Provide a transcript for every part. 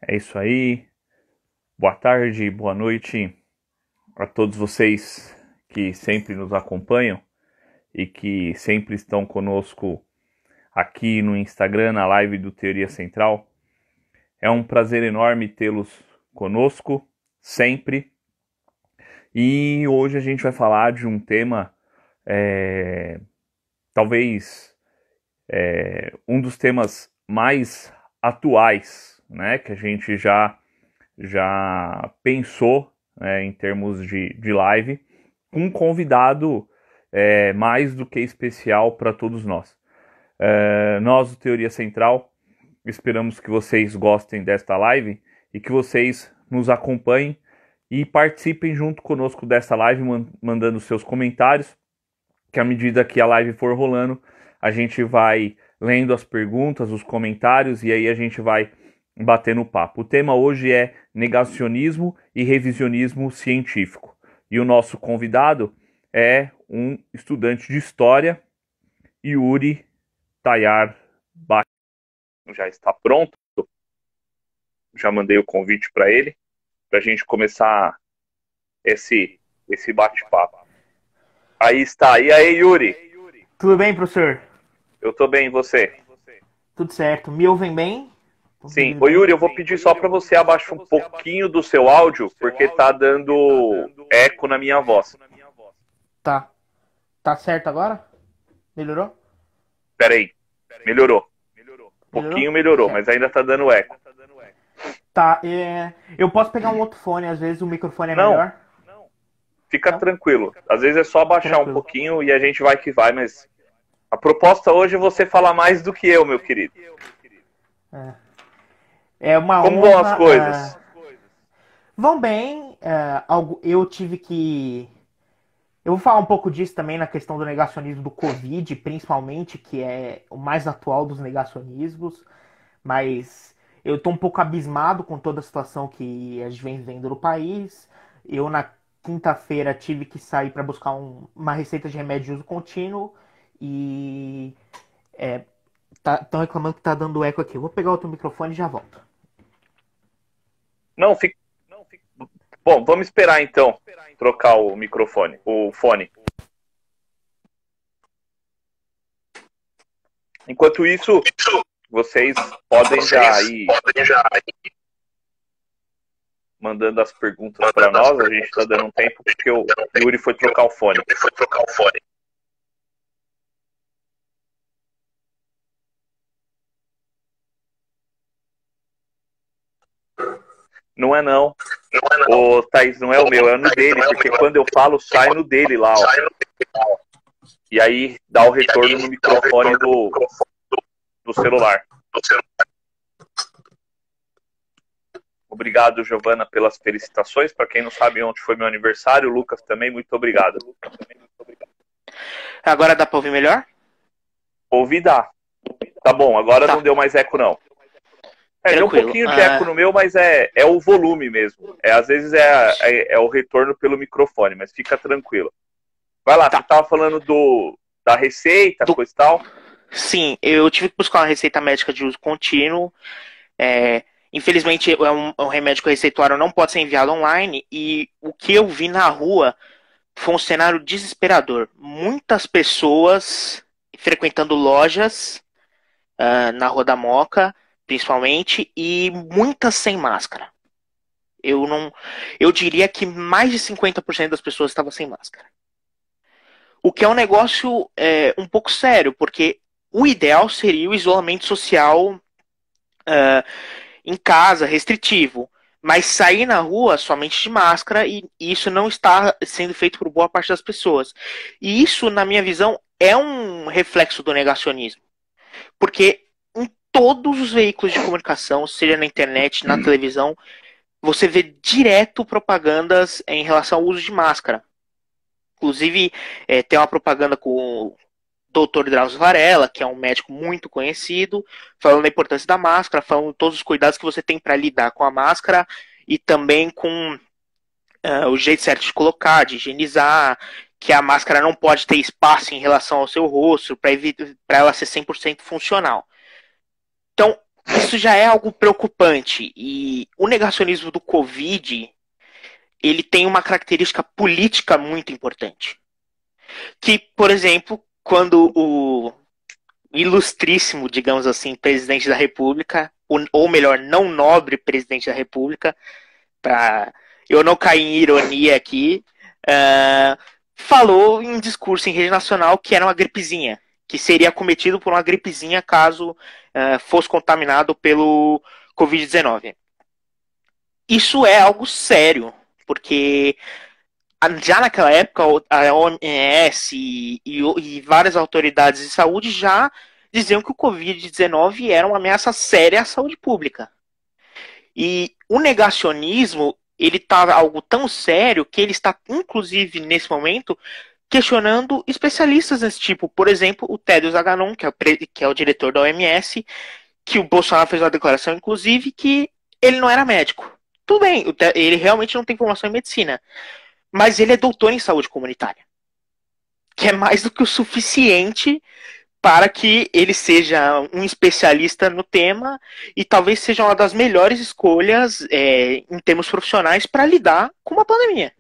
É isso aí. Boa tarde, boa noite a todos vocês que sempre nos acompanham e que sempre estão conosco aqui no Instagram, na live do Teoria Central. É um prazer enorme tê-los conosco, sempre. E hoje a gente vai falar de um tema, talvez um dos temas mais atuais, né, que a gente já pensou, em termos de live, com um convidado mais do que especial para todos nós. Nós, do Teoria Central, esperamos que vocês gostem desta live e que vocês nos acompanhem e participem junto conosco dessa live, mandando seus comentários, que à medida que a live for rolando, a gente vai lendo as perguntas, os comentários, e aí a gente vai batendo papo. O tema hoje é negacionismo e revisionismo científico. E o nosso convidado é um estudante de história, Yuri Tayar Bach. Já está pronto? Já mandei o convite para ele, para a gente começar esse bate-papo. Aí está. E aí, Yuri? Tudo bem, professor? Eu tô bem, e você? Tudo certo. Me ouvem bem? Sim. Ô, Yuri, eu vou pedir só para você abaixar um pouquinho do seu áudio, porque tá dando eco na minha voz. Tá. Tá certo agora? Melhorou? Peraí. Melhorou. Um Melhorou? pouquinho melhorou, Certo. mas ainda tá dando eco. Tá, eu posso pegar um outro fone, às vezes o microfone é Não, melhor? fica Não? tranquilo. Às vezes é só abaixar um Tranquilo. pouquinho e a gente vai que vai, mas a proposta hoje é você falar mais do que eu, meu querido. É, é uma Como vão as honra. coisas? Vão bem. Eu tive que. Eu vou falar um pouco disso também na questão do negacionismo do Covid, principalmente, que é o mais atual dos negacionismos. Mas eu estou um pouco abismado com toda a situação que a gente vem vendo no país. Eu, na quinta-feira, tive que sair para buscar uma receita de remédio de uso contínuo e estão reclamando que está dando eco aqui. Eu vou pegar outro microfone e já volto. Não, fica. Bom, vamos esperar então trocar o microfone, o fone. Enquanto isso, vocês podem já ir mandando as perguntas para nós. A gente está dando um tempo porque o Yuri foi trocar o fone. Não é não. O Thaís, não é o meu, é no dele, porque quando eu falo, sai no dele lá, ó. E aí dá o retorno no microfone do celular. Obrigado, Giovana, pelas felicitações. Para quem não sabe, ontem foi meu aniversário. Lucas também, muito obrigado. Agora dá para ouvir melhor? Ouvi dá. Tá bom, agora Tá. não deu mais eco, não. Deu um Tranquilo. pouquinho de eco no meu, mas é o volume mesmo. Às vezes é o retorno pelo microfone, mas fica tranquilo. Vai lá, Tá. você tava falando da receita, coisa e tal. Sim, eu tive que buscar uma receita médica de uso contínuo. Infelizmente, é um remédio que o receituário não pode ser enviado online. E o que eu vi na rua foi um cenário desesperador. Muitas pessoas frequentando lojas, na Rua da Moca, principalmente, e muitas sem máscara. Eu não, eu diria que mais de 50% das pessoas estavam sem máscara. O que é um negócio um pouco sério, porque o ideal seria o isolamento social em casa, restritivo. Mas sair na rua somente de máscara, e isso não está sendo feito por boa parte das pessoas. E isso, na minha visão, é um reflexo do negacionismo. Porque em todos os veículos de comunicação, seja na internet, na televisão, você vê direto propagandas em relação ao uso de máscara. Inclusive, tem uma propaganda com o Dr. Drauzio Varela, que é um médico muito conhecido, falando da importância da máscara, falando todos os cuidados que você tem para lidar com a máscara e também com o jeito certo de colocar, de higienizar, que a máscara não pode ter espaço em relação ao seu rosto, para ela ser 100% funcional. Então, isso já é algo preocupante. E o negacionismo do Covid, ele tem uma característica política muito importante. Que, por exemplo, quando o ilustríssimo, digamos assim, presidente da República, ou melhor, não nobre presidente da República, para eu não cair em ironia aqui, falou em discurso em rede nacional que era uma gripezinha, que seria acometido por uma gripezinha caso fosse contaminado pelo Covid-19. Isso é algo sério, porque já naquela época a OMS e várias autoridades de saúde já diziam que o Covid-19 era uma ameaça séria à saúde pública. E o negacionismo, ele está algo tão sério que ele está, inclusive, nesse momento, questionando especialistas desse tipo. Por exemplo, o Tedros Adhanom, que é o diretor da OMS, que o Bolsonaro fez uma declaração, inclusive, que ele não era médico. Tudo bem, ele realmente não tem formação em medicina, mas ele é doutor em saúde comunitária, que é mais do que o suficiente para que ele seja um especialista no tema e talvez seja uma das melhores escolhas em termos profissionais para lidar com uma pandemia.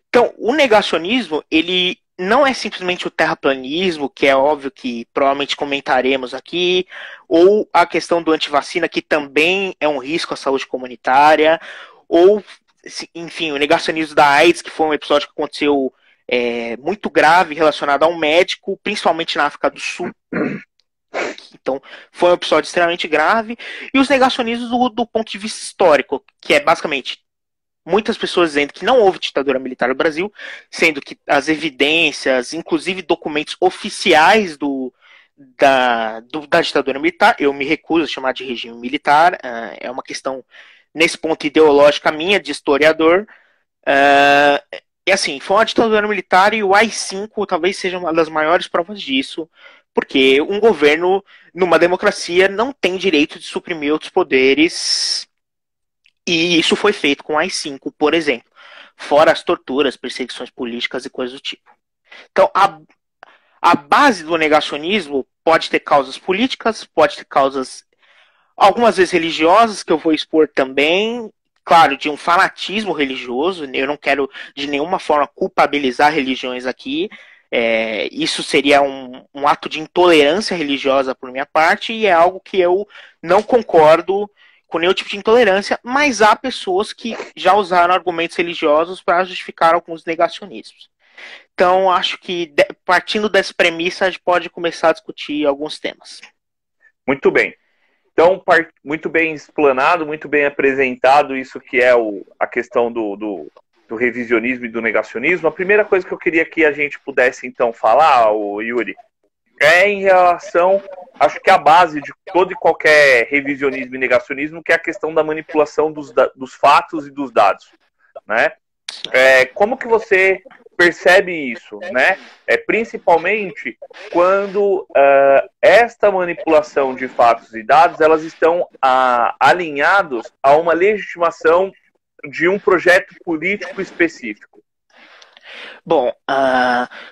Então, o negacionismo, ele não é simplesmente o terraplanismo, que é óbvio que provavelmente comentaremos aqui, ou a questão do antivacina, que também é um risco à saúde comunitária, ou, enfim, o negacionismo da AIDS, que foi um episódio que aconteceu muito grave relacionado a um médico, principalmente na África do Sul. Então, foi um episódio extremamente grave. E os negacionismos do ponto de vista histórico, que é basicamente muitas pessoas dizendo que não houve ditadura militar no Brasil, sendo que as evidências, inclusive documentos oficiais da ditadura militar, eu me recuso a chamar de regime militar, é uma questão, nesse ponto, ideológica minha, de historiador. E assim, foi uma ditadura militar e o AI-5 talvez seja uma das maiores provas disso, porque um governo, numa democracia, não tem direito de suprimir outros poderes, e isso foi feito com o AI-5, por exemplo. Fora as torturas, perseguições políticas e coisas do tipo. Então, a base do negacionismo pode ter causas políticas, pode ter causas, algumas vezes religiosas, que eu vou expor também, claro, de um fanatismo religioso. Eu não quero de nenhuma forma culpabilizar religiões aqui. Isso seria um ato de intolerância religiosa por minha parte, e é algo que eu não concordo com nenhum tipo de intolerância, mas há pessoas que já usaram argumentos religiosos para justificar alguns negacionismos. Então, acho que partindo dessa premissa, a gente pode começar a discutir alguns temas. Muito bem. Então, muito bem explanado, muito bem apresentado isso que é a questão do revisionismo e do negacionismo. A primeira coisa que eu queria que a gente pudesse, então, falar, Yuri, é em relação, acho que a base de todo e qualquer revisionismo e negacionismo, que é a questão da manipulação dos fatos e dos dados, né? Como que você percebe isso, né? Principalmente quando esta manipulação de fatos e dados, elas estão alinhados a uma legitimação de um projeto político específico. Bom,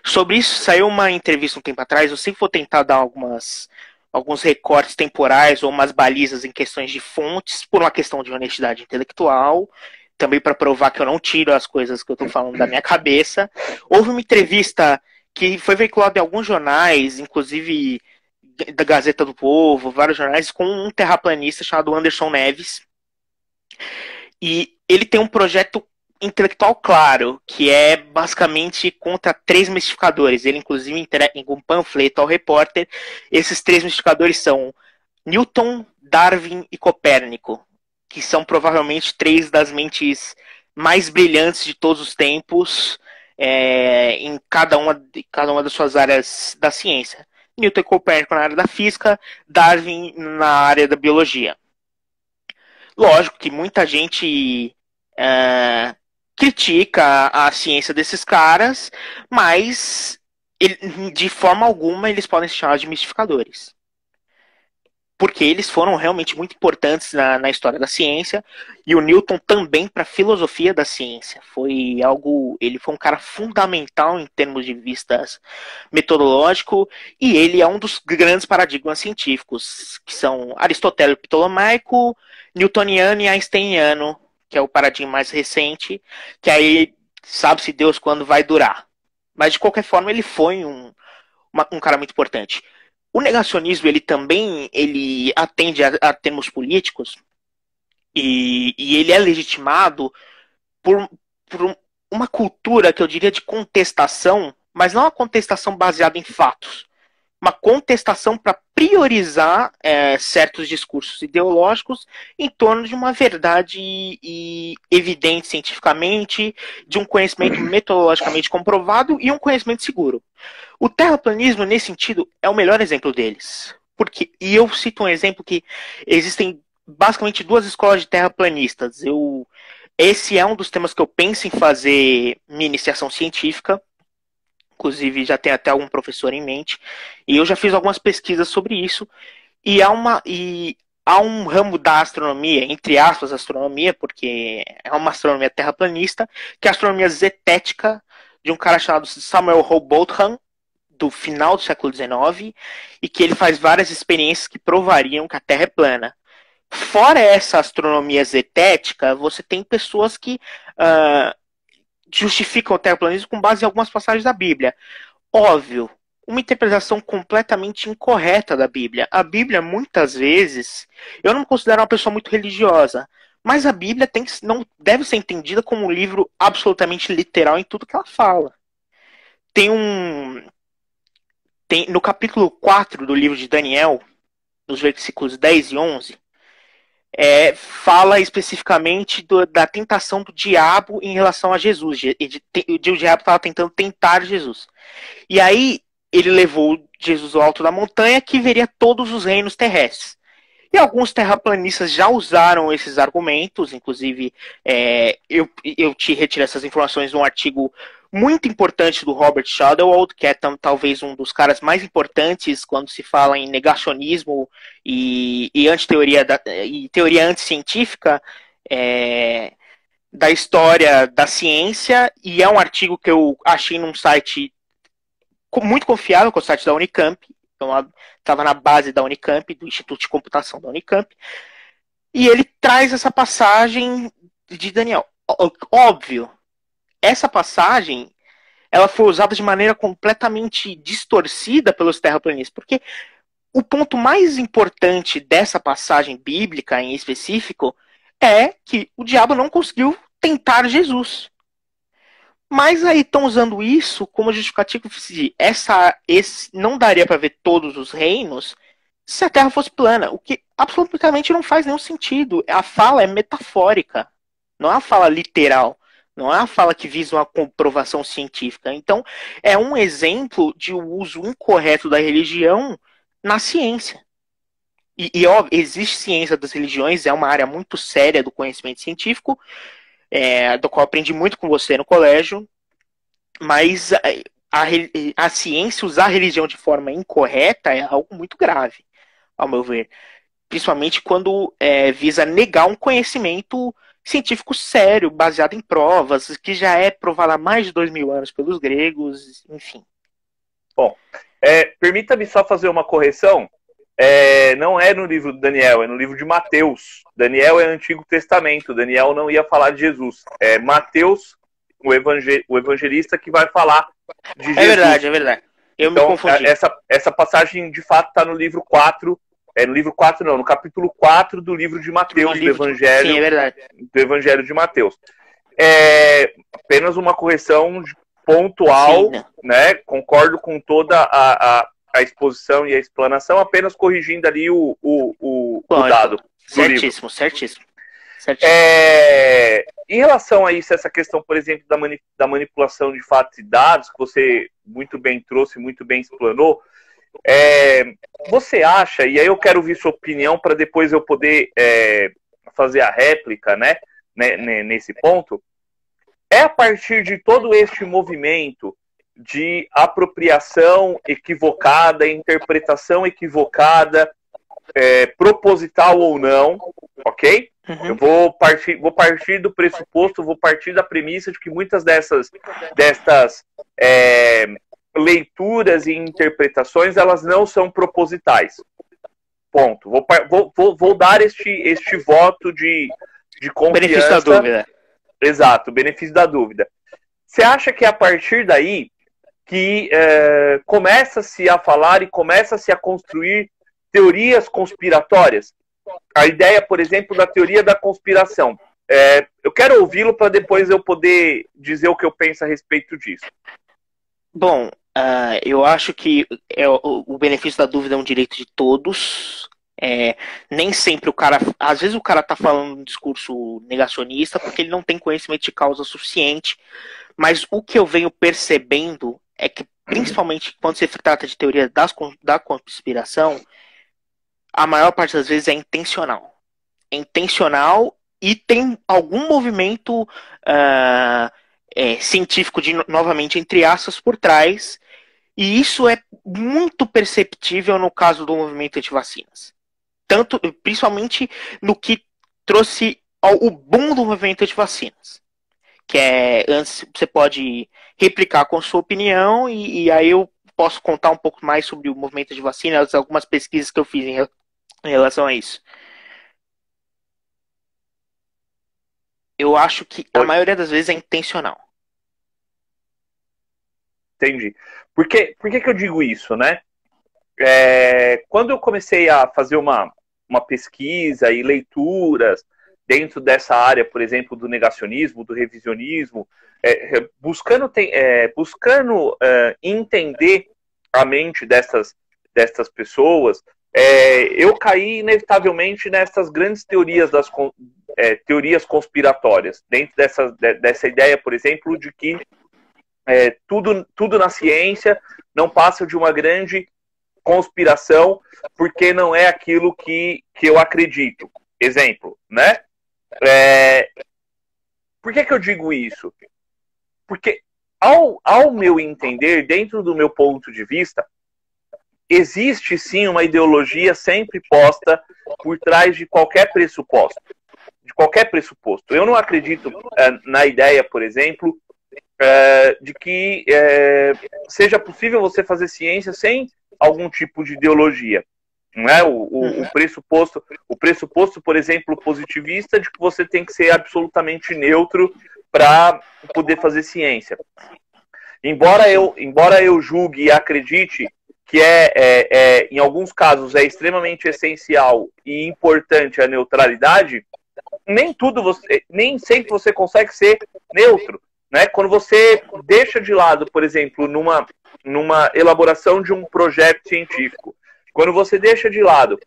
sobre isso saiu uma entrevista um tempo atrás. Eu sempre vou tentar dar alguns recortes temporais ou umas balizas em questões de fontes, por uma questão de honestidade intelectual, também para provar que eu não tiro as coisas que eu estou falando da minha cabeça. Houve uma entrevista que foi veiculada em alguns jornais, inclusive da Gazeta do Povo, vários jornais, com um terraplanista chamado Anderson Neves. E ele tem um projeto intelectual claro, que é basicamente contra 3 mistificadores. Ele, inclusive, entrega um panfleto ao repórter. Esses 3 mistificadores são Newton, Darwin e Copérnico, que são provavelmente 3 das mentes mais brilhantes de todos os tempos em cada uma das suas áreas da ciência. Newton e Copérnico na área da física, Darwin na área da biologia. Lógico que muita gente critica a ciência desses caras, mas de forma alguma eles podem se chamar de mistificadores. porque eles foram realmente muito importantes na história da ciência, e o Newton também para a filosofia da ciência. Ele foi um cara fundamental em termos de vistas metodológico, e ele é um dos grandes paradigmas científicos, que são aristotélico ptolomaico, newtoniano e einsteiniano, que é o paradigma mais recente, que aí sabe-se Deus quando vai durar. Mas de qualquer forma ele foi um cara muito importante. O negacionismo, ele atende a termos políticos e ele é legitimado por uma cultura que eu diria de contestação, mas não uma contestação baseada em fatos. Uma contestação para priorizar certos discursos ideológicos em torno de uma verdade evidente cientificamente, de um conhecimento metodologicamente comprovado e um conhecimento seguro. O terraplanismo, nesse sentido, é o melhor exemplo deles. E eu cito um exemplo que existem basicamente duas escolas de terraplanistas. Esse é um dos temas que eu penso em fazer minha iniciação científica. Inclusive, já tem até algum professor em mente. E eu já fiz algumas pesquisas sobre isso. E há um ramo da astronomia, entre aspas, astronomia, porque é uma astronomia terraplanista, que é a astronomia zetética, de um cara chamado Samuel Rowbotham, do final do século XIX, e que ele faz várias experiências que provariam que a Terra é plana. Fora essa astronomia zetética, você tem pessoas que justificam o terraplanismo com base em algumas passagens da Bíblia. Óbvio, uma interpretação completamente incorreta da Bíblia. A Bíblia, muitas vezes, eu não me considero uma pessoa muito religiosa, mas a Bíblia não deve ser entendida como um livro absolutamente literal em tudo que ela fala. No capítulo 4 do livro de Daniel, nos versículos 10 e 11, fala especificamente da tentação do diabo em relação a Jesus. O diabo estava tentando tentar Jesus. E aí ele levou Jesus ao alto da montanha, que veria todos os reinos terrestres. E alguns terraplanistas já usaram esses argumentos, inclusive eu te retirei essas informações de um artigo muito importante do Robert Shadowald, que é talvez um dos caras mais importantes quando se fala em negacionismo e antiteoria e teoria anticientífica da história da ciência, e é um artigo que eu achei num site muito confiável, que é o site da Unicamp. Então, estava na base da Unicamp, do Instituto de Computação da Unicamp, e ele traz essa passagem de Daniel. Óbvio, essa passagem ela foi usada de maneira completamente distorcida pelos terraplanistas, porque o ponto mais importante dessa passagem bíblica em específico é que o diabo não conseguiu tentar Jesus. Mas aí estão usando isso como justificativo de não daria para ver todos os reinos se a Terra fosse plana, o que absolutamente não faz nenhum sentido. A fala é metafórica, não é uma fala literal, não é uma fala que visa uma comprovação científica. Então, é um exemplo de uso incorreto da religião na ciência. Ó, existe ciência das religiões, é uma área muito séria do conhecimento científico, do qual aprendi muito com você no colégio, mas a ciência usar a religião de forma incorreta é algo muito grave, ao meu ver. Principalmente quando visa negar um conhecimento científico sério, baseado em provas, que já é provado há mais de 2000 anos pelos gregos, enfim. Bom, permita-me só fazer uma correção. Não é no livro de Daniel, é no livro de Mateus. Daniel é Antigo Testamento, Daniel não ia falar de Jesus. É Mateus, o evangelista, que vai falar de Jesus. É verdade. Eu então, me confundi. Essa passagem, de fato, está no livro 4. No capítulo 4 do livro de Mateus, do Evangelho. Sim, é verdade. Do Evangelho de Mateus. Apenas uma correção pontual, sim, né? Concordo com toda a exposição e a explanação, apenas corrigindo ali o dado. Certíssimo. Em relação a isso, essa questão, por exemplo, da manipulação de fatos e dados, que você muito bem trouxe, muito bem explanou, você acha, e aí eu quero ouvir sua opinião para depois eu poder fazer a réplica, né, nesse ponto, a partir de todo este movimento de apropriação equivocada, interpretação equivocada proposital ou não, ok? Uhum. Eu vou partir do pressuposto, vou partir da premissa de que muitas destas leituras e interpretações, elas não são propositais. Ponto. Vou dar este voto de confiança. Benefício da dúvida. Exato, benefício da dúvida. Você acha que a partir daí que começa-se a falar e começa-se a construir teorias conspiratórias? A ideia, por exemplo, da teoria da conspiração. Eu quero ouvi-lo para depois eu poder dizer o que eu penso a respeito disso. Bom, eu acho que o benefício da dúvida é um direito de todos. Nem sempre às vezes o cara tá falando um discurso negacionista porque ele não tem conhecimento de causa suficiente, mas o que eu venho percebendo é que, principalmente quando se trata de teoria da conspiração, a maior parte das vezes é intencional. É intencional e tem algum movimento científico, novamente, entre aspas, por trás, e isso é muito perceptível no caso do movimento anti-vacinas. Principalmente no que trouxe o boom do movimento anti-vacinas. Que antes você pode replicar com sua opinião, e aí eu posso contar um pouco mais sobre o movimento de vacinas, algumas pesquisas que eu fiz em relação a isso. Eu acho que a maioria das vezes é intencional. Entendi. Por que eu digo isso, né? Quando eu comecei a fazer uma pesquisa e leituras dentro dessa área, por exemplo, do negacionismo, do revisionismo, buscando entender a mente dessas pessoas, eu caí inevitavelmente nessas grandes teorias teorias conspiratórias, dentro dessa ideia, por exemplo, de que tudo na ciência não passa de uma grande conspiração, porque não é aquilo que eu acredito. Exemplo, né? Por que eu digo isso? Porque, ao meu entender, dentro do meu ponto de vista, existe sim uma ideologia sempre posta por trás de qualquer pressuposto. Eu não acredito na ideia, por exemplo, de que seja possível você fazer ciência sem algum tipo de ideologia. Não é? O pressuposto, por exemplo, positivista, de que você tem que ser absolutamente neutro para poder fazer ciência. Embora eu julgue e acredite que em alguns casos é extremamente essencial e importante a neutralidade, nem sempre você consegue ser neutro, né? Quando você deixa de lado, por exemplo, numa elaboração de um projeto científico, quando você deixa de lado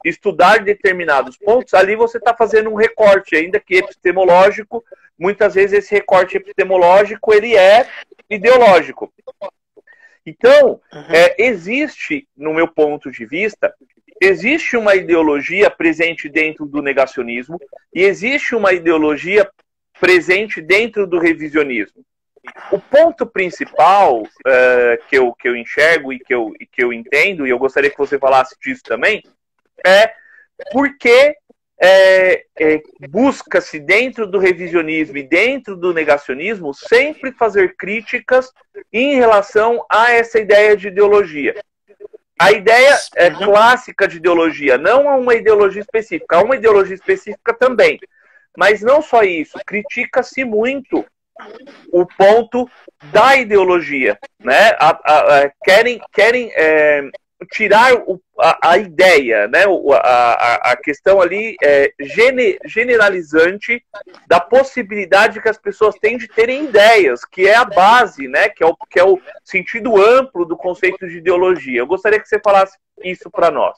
estudar determinados pontos, ali você está fazendo um recorte, ainda que epistemológico. Muitas vezes esse recorte epistemológico ele é ideológico. Então, existe, no meu ponto de vista, existe uma ideologia presente dentro do negacionismo e existe uma ideologia presente dentro do revisionismo. O ponto principal que eu enxergo e que eu entendo, e eu gostaria que você falasse disso também, é porque busca-se dentro do revisionismo e dentro do negacionismo sempre fazer críticas em relação a essa ideia de ideologia. A ideia clássica de ideologia, não a uma ideologia específica, há uma ideologia específica também. Mas não só isso, critica-se muito o ponto da ideologia, né? Querem tirar a ideia, né? A questão ali generalizante da possibilidade que as pessoas têm de terem ideias, que é a base, né? Que é o sentido amplo do conceito de ideologia. Eu gostaria que você falasse isso para nós.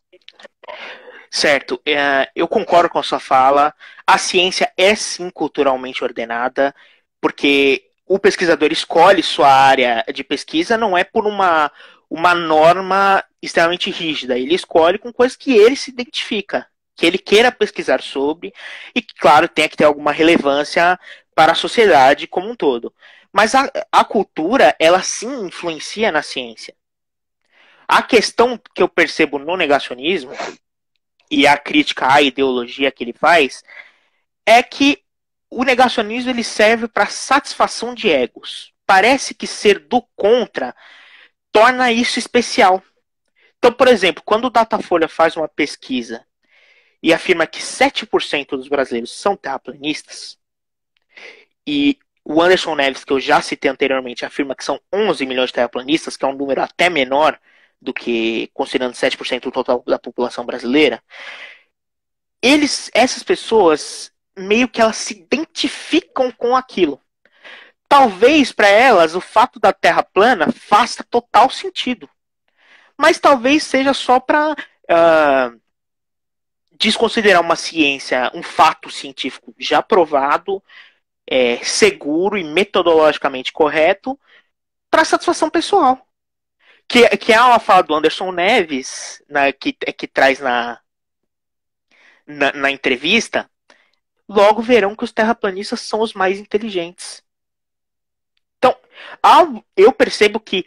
Certo, eu concordo com a sua fala. A ciência é sim culturalmente ordenada, porque o pesquisador escolhe sua área de pesquisa não é por uma norma extremamente rígida. Ele escolhe com coisas que ele se identifica, que ele queira pesquisar sobre, e que, claro, tenha que ter alguma relevância para a sociedade como um todo. Mas a cultura, ela sim influencia na ciência. A questão que eu percebo no negacionismo e a crítica à ideologia que ele faz, é que o negacionismo ele serve para satisfação de egos. Parece que ser do contra torna isso especial. Então, por exemplo, quando o Datafolha faz uma pesquisa e afirma que 7% dos brasileiros são terraplanistas, e o Anderson Neves, que eu já citei anteriormente, afirma que são 11 milhões de terraplanistas, que é um número até menor do que considerando 7% do total da população brasileira, essas pessoas meio que elas se identificam com aquilo. Talvez para elas o fato da Terra plana faça total sentido, mas talvez seja só para desconsiderar uma ciência, um fato científico já provado, seguro e metodologicamente correto, para satisfação pessoal. Que é uma fala do Anderson Neves, que traz na entrevista, logo verão que os terraplanistas são os mais inteligentes. Então, eu percebo que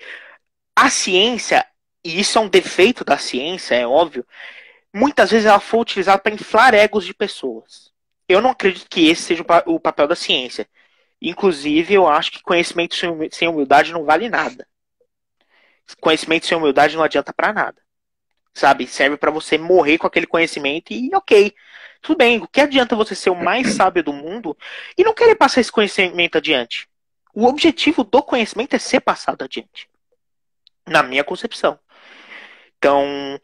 a ciência, e isso é um defeito da ciência, é óbvio, muitas vezes ela foi utilizada para inflar egos de pessoas. Eu não acredito que esse seja o papel da ciência. Inclusive, eu acho que conhecimento sem humildade não vale nada. Conhecimento sem humildade não adianta para nada. Sabe? Serve para você morrer com aquele conhecimento e ok. Tudo bem, o que adianta você ser o mais sábio do mundo e não querer passar esse conhecimento adiante? O objetivo do conhecimento é ser passado adiante. Na minha concepção. Então,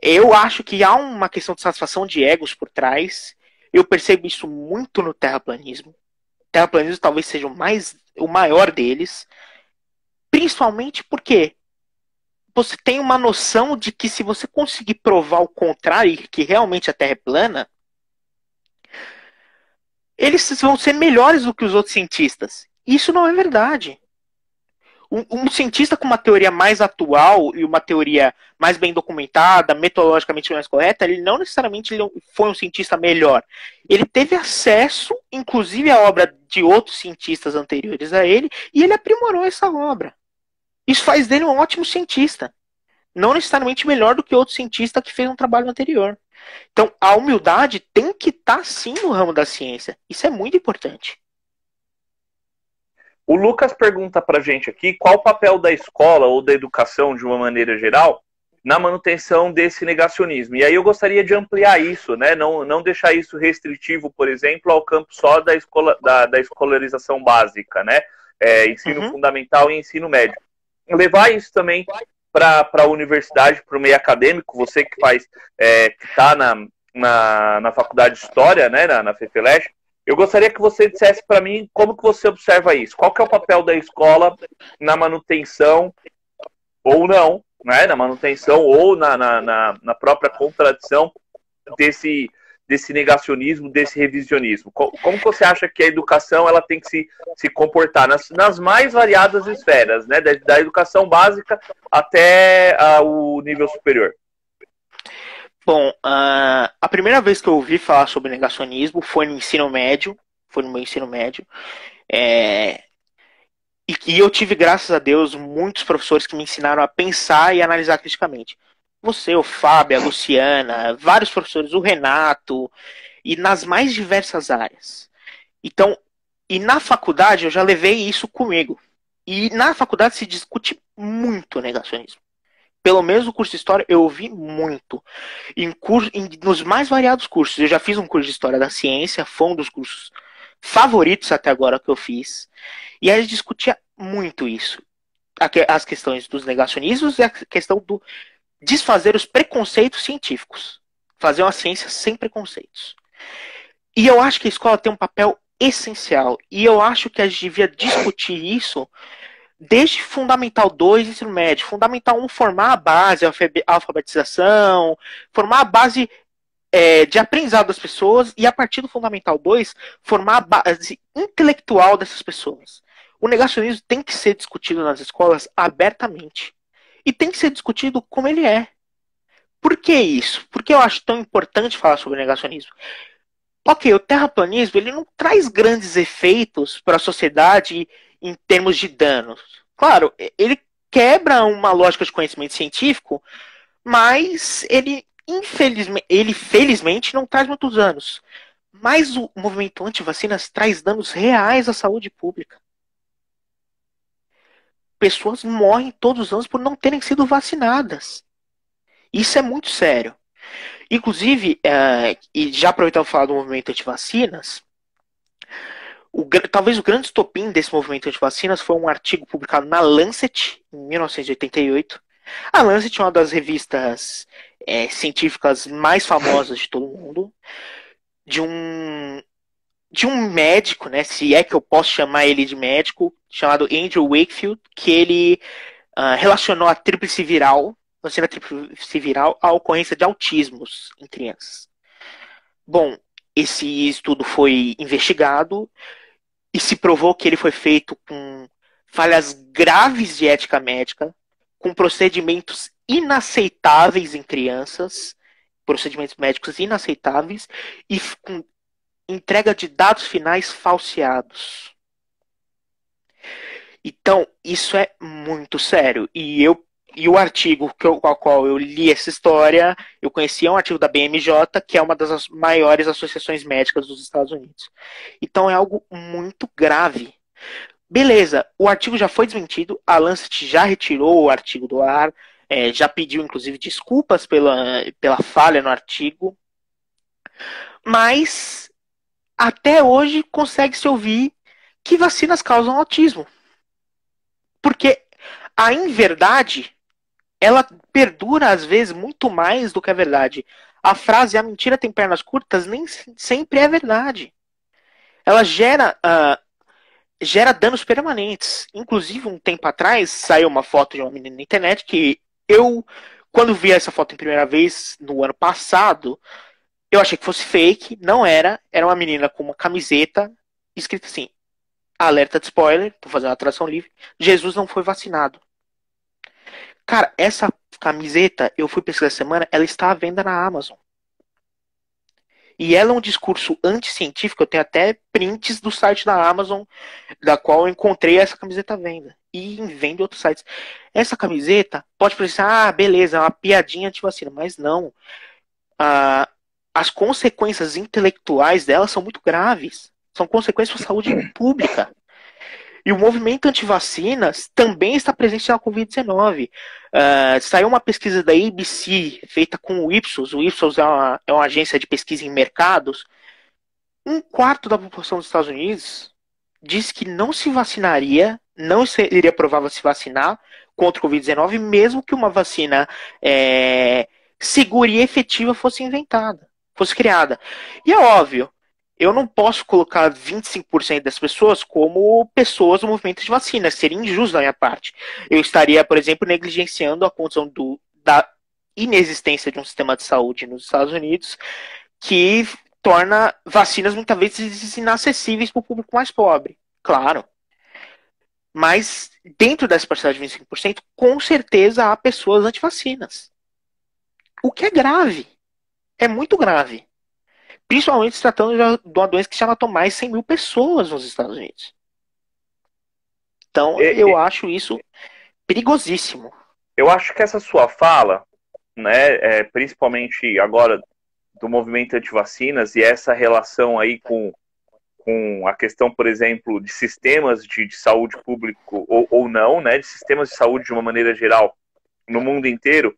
eu acho que há uma questão de satisfação de egos por trás. Eu percebo isso muito no terraplanismo. O terraplanismo talvez seja o maior deles. Principalmente porque você tem uma noção de que se você conseguir provar o contrário, que realmente a Terra é plana, eles vão ser melhores do que os outros cientistas. Isso não é verdade. Um cientista com uma teoria mais atual e uma teoria mais bem documentada, metodologicamente mais correta, ele não necessariamente foi um cientista melhor. Ele teve acesso, inclusive, à obra de outros cientistas anteriores a ele, e ele aprimorou essa obra. Isso faz dele um ótimo cientista. Não necessariamente melhor do que outro cientista que fez um trabalho anterior. Então, a humildade tem que estar, sim, no ramo da ciência. Isso é muito importante. O Lucas pergunta pra gente aqui qual o papel da escola ou da educação, de uma maneira geral, na manutenção desse negacionismo. E aí eu gostaria de ampliar isso, né? Não deixar isso restritivo, por exemplo, ao campo só da escolarização básica, né? Ensino fundamental e ensino médio. Levar isso também para a universidade, para o meio acadêmico, você que está na faculdade de História, né, na FEFELESH, eu gostaria que você dissesse para mim como que você observa isso. Qual que é o papel da escola na manutenção, ou não, né, na manutenção ou na própria contradição desse negacionismo, desse revisionismo. Como que você acha que a educação ela tem que se comportar nas mais variadas esferas, né, da educação básica até o nível superior? Bom, a primeira vez que eu ouvi falar sobre negacionismo foi no meu ensino médio, e eu tive, graças a Deus, muitos professores que me ensinaram a pensar e analisar criticamente. Você, o Fábio, a Luciana, vários professores, o Renato, e nas mais diversas áreas. Então, e na faculdade eu já levei isso comigo. E na faculdade se discute muito negacionismo. Pelo menos no curso de História eu ouvi muito. Nos mais variados cursos. Eu já fiz um curso de História da Ciência, foi um dos cursos favoritos até agora que eu fiz. E aí discutia muito isso. As questões dos negacionismos e a questão do desfazer os preconceitos científicos. Fazer uma ciência sem preconceitos. E eu acho que a escola tem um papel essencial. E eu acho que a gente devia discutir isso desde Fundamental 2 e ensino médio. Fundamental 1 formar a base, a alfabetização, formar a base de aprendizado das pessoas, e a partir do Fundamental 2 formar a base intelectual dessas pessoas. O negacionismo tem que ser discutido nas escolas abertamente. E tem que ser discutido como ele é. Por que isso? Por que eu acho tão importante falar sobre negacionismo? Ok, o terraplanismo ele não traz grandes efeitos para a sociedade em termos de danos. Claro, ele quebra uma lógica de conhecimento científico, mas ele infelizmente, ele felizmente não traz muitos anos. Mas o movimento anti-vacinas traz danos reais à saúde pública. Pessoas morrem todos os anos por não terem sido vacinadas. Isso é muito sério. Inclusive, e já aproveitando para falar do movimento anti-vacinas, talvez o grande estopim desse movimento anti-vacinas foi um artigo publicado na Lancet, em 1988. A Lancet é uma das revistas científicas mais famosas de todo mundo, de um médico, né, se é que eu posso chamar ele de médico, chamado Andrew Wakefield, que ele relacionou a tríplice viral, vacina tríplice viral, à ocorrência de autismos em crianças. Bom, esse estudo foi investigado e se provou que ele foi feito com falhas graves de ética médica, com procedimentos inaceitáveis em crianças, procedimentos médicos inaceitáveis, e com entrega de dados finais falseados. Então, isso é muito sério. E o artigo com o qual eu li essa história, eu conhecia um artigo da BMJ, que é uma das maiores associações médicas dos Estados Unidos. Então é algo muito grave. Beleza, o artigo já foi desmentido, a Lancet já retirou o artigo do ar, já pediu inclusive desculpas pela falha no artigo, mas até hoje consegue-se ouvir que vacinas causam autismo. Porque a inverdade, ela perdura às vezes muito mais do que a verdade. A frase "a mentira tem pernas curtas" nem sempre é verdade. Ela gera danos permanentes. Inclusive, um tempo atrás, saiu uma foto de uma menina na internet que eu, quando vi essa foto em primeira vez, no ano passado, eu achei que fosse fake. Não era. Era uma menina com uma camiseta escrita assim: alerta de spoiler, tô fazendo uma tradução livre, Jesus não foi vacinado. Cara, essa camiseta, eu fui pesquisar essa semana, ela está à venda na Amazon. E ela é um discurso anticientífico, eu tenho até prints do site da Amazon, da qual eu encontrei essa camiseta à venda. E em venda em outros sites. Essa camiseta pode parecer, beleza, é uma piadinha anti-vacina, mas não. As consequências intelectuais dela são muito graves. São consequências para a saúde pública. E o movimento anti-vacinas também está presente na Covid-19. Saiu uma pesquisa da ABC feita com o Ipsos. O Ipsos é uma agência de pesquisa em mercados. 1/4 da população dos Estados Unidos diz que não se vacinaria, não seria provável se vacinar contra o Covid-19, mesmo que uma vacina segura e efetiva fosse inventada, fosse criada. E é óbvio, eu não posso colocar 25% das pessoas como pessoas do movimento de vacina. Seria injusto da minha parte. Eu estaria, por exemplo, negligenciando a condição da inexistência de um sistema de saúde nos Estados Unidos que torna vacinas muitas vezes inacessíveis para o público mais pobre. Claro. Mas dentro dessa parcela de 25%, com certeza há pessoas anti-vacinas. O que é grave. É muito grave. Principalmente se tratando de uma doença que já matou mais de 100 mil pessoas nos Estados Unidos. Então, eu acho isso perigosíssimo. Eu acho que essa sua fala, né, principalmente agora do movimento anti-vacinas e essa relação aí com a questão, por exemplo, de sistemas de saúde público ou não, né, de sistemas de saúde de uma maneira geral no mundo inteiro,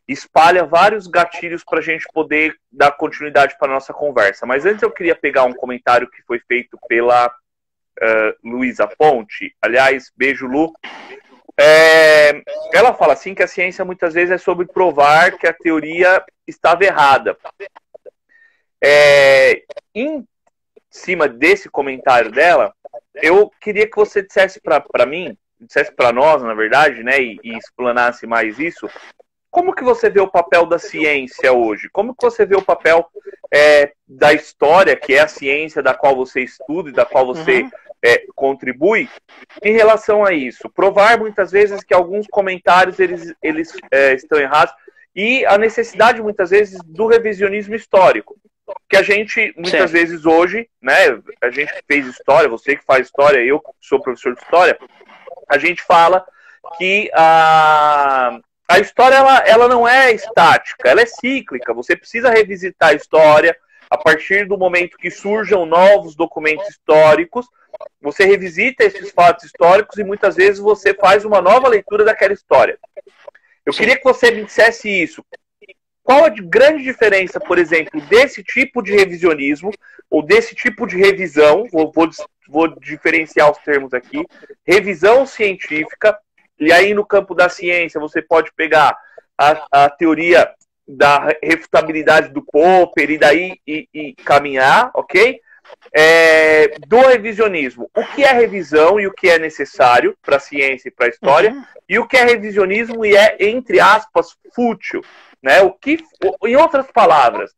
espalha vários gatilhos para a gente poder dar continuidade para a nossa conversa. Mas antes eu queria pegar um comentário que foi feito pela Luísa Ponte. Aliás, beijo, Lu. Ela fala assim que a ciência muitas vezes é sobre provar que a teoria estava errada. Em cima desse comentário dela, eu queria que você dissesse para mim, dissesse para nós, na verdade, né, e explanasse mais isso. Como que você vê o papel da ciência hoje? Como que você vê o papel da história, que é a ciência da qual você estuda e da qual você contribui, em relação a isso? Provar muitas vezes que alguns comentários eles estão errados e a necessidade muitas vezes do revisionismo histórico. Que a gente, muitas vezes hoje, né, a gente que fez história, você que faz história, eu que sou professor de história, a gente fala que a a história ela não é estática, ela é cíclica. Você precisa revisitar a história a partir do momento que surjam novos documentos históricos. Você revisita esses fatos históricos e muitas vezes você faz uma nova leitura daquela história. Eu queria que você me dissesse isso. Qual a grande diferença, por exemplo, desse tipo de revisionismo ou desse tipo de revisão, vou diferenciar os termos aqui, revisão científica, e aí no campo da ciência você pode pegar a teoria da refutabilidade do Popper e daí e caminhar, ok? Do revisionismo. O que é revisão e o que é necessário para a ciência e para a história, e o que é revisionismo e é, entre aspas, fútil. Né? Em outras palavras,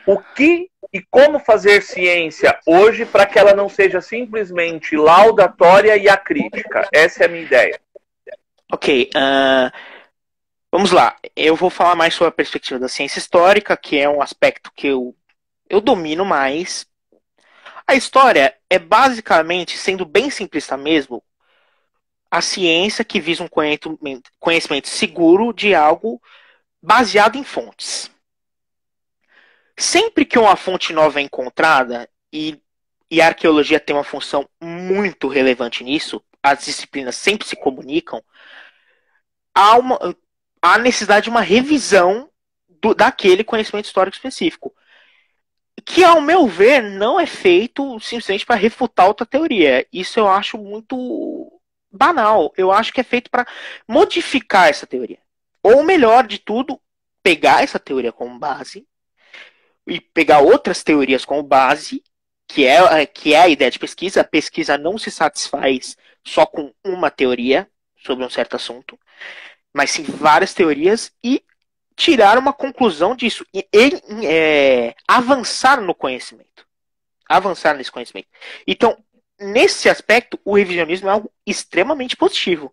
o que e como fazer ciência hoje para que ela não seja simplesmente laudatória e acrítica? Essa é a minha ideia. Ok, vamos lá. Eu vou falar mais sobre a perspectiva da ciência histórica, que é um aspecto que eu domino mais. A história é basicamente, sendo bem simplista mesmo, a ciência que visa um conhecimento seguro de algo baseado em fontes. Sempre que uma fonte nova é encontrada, e a arqueologia tem uma função muito relevante nisso, as disciplinas sempre se comunicam, há necessidade de uma revisão daquele conhecimento histórico específico. Que, ao meu ver, não é feito simplesmente para refutar outra teoria. Isso eu acho muito banal. Eu acho que é feito para modificar essa teoria. Ou, melhor de tudo, pegar essa teoria como base e pegar outras teorias como base, que é a ideia de pesquisa. A pesquisa não se satisfaz só com uma teoria sobre um certo assunto, mas sim várias teorias e tirar uma conclusão disso e avançar no conhecimento. Avançar nesse conhecimento. Então, nesse aspecto, o revisionismo é algo extremamente positivo.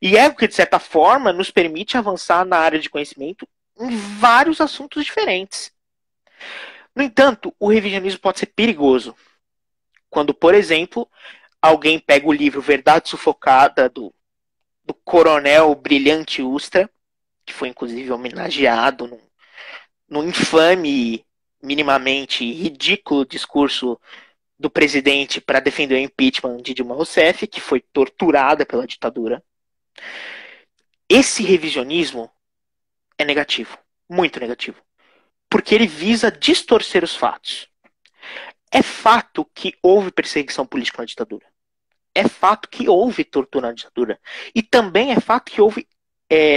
E é o que, de certa forma, nos permite avançar na área de conhecimento em vários assuntos diferentes. No entanto, o revisionismo pode ser perigoso. Quando, por exemplo, alguém pega o livro Verdade Sufocada, do coronel Brilhante Ustra, que foi inclusive homenageado num infame, minimamente ridículo discurso do presidente para defender o impeachment de Dilma Rousseff, que foi torturada pela ditadura. Esse revisionismo é negativo, muito negativo, porque ele visa distorcer os fatos. É fato que houve perseguição política na ditadura. É fato que houve tortura na ditadura. E também é fato que houve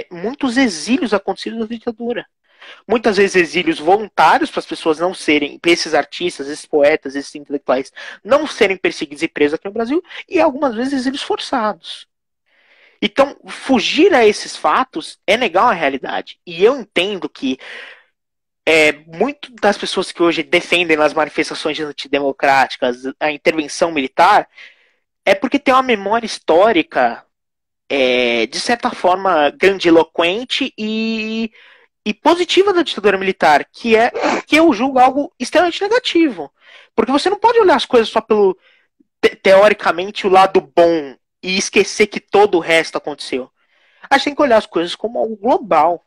muitos exílios acontecidos na ditadura. Muitas vezes exílios voluntários para as pessoas não serem, para esses artistas, esses poetas, esses intelectuais não serem perseguidos e presos aqui no Brasil, e algumas vezes exílios forçados. Então, fugir a esses fatos é negar uma realidade. E eu entendo que muito das pessoas que hoje defendem nas manifestações antidemocráticas a intervenção militar é porque tem uma memória histórica de certa forma grandiloquente e positiva da ditadura militar, que eu julgo algo extremamente negativo. Porque você não pode olhar as coisas só pelo, teoricamente, o lado bom e esquecer que todo o resto aconteceu. A gente tem que olhar as coisas como algo global.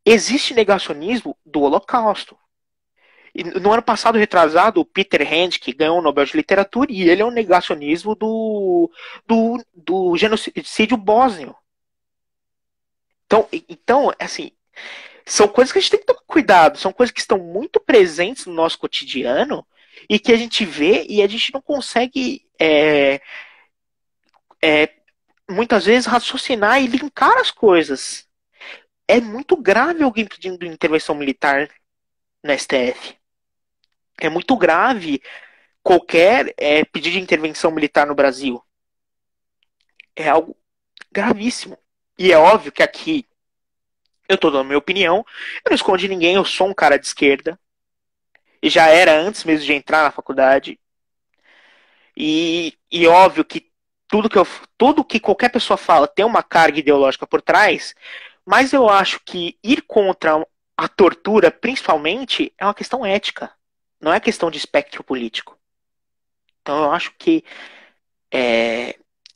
Existe negacionismo do Holocausto. E no ano passado, retrasado, o Peter Handke ganhou o Nobel de Literatura e ele é um negacionismo do genocídio bósnio. Então, assim, são coisas que a gente tem que tomar cuidado, são coisas que estão muito presentes no nosso cotidiano e que a gente vê e a gente não consegue muitas vezes raciocinar e linkar as coisas. É muito grave alguém pedindo intervenção militar na STF. É muito grave qualquer pedido de intervenção militar no Brasil. É algo gravíssimo. E é óbvio que aqui eu estou dando a minha opinião, eu não escondo de ninguém, eu sou um cara de esquerda. E já era antes mesmo de entrar na faculdade. E óbvio que tudo que qualquer pessoa fala tem uma carga ideológica por trás, mas eu acho que ir contra a tortura, principalmente, é uma questão ética. Não é questão de espectro político. Então eu acho que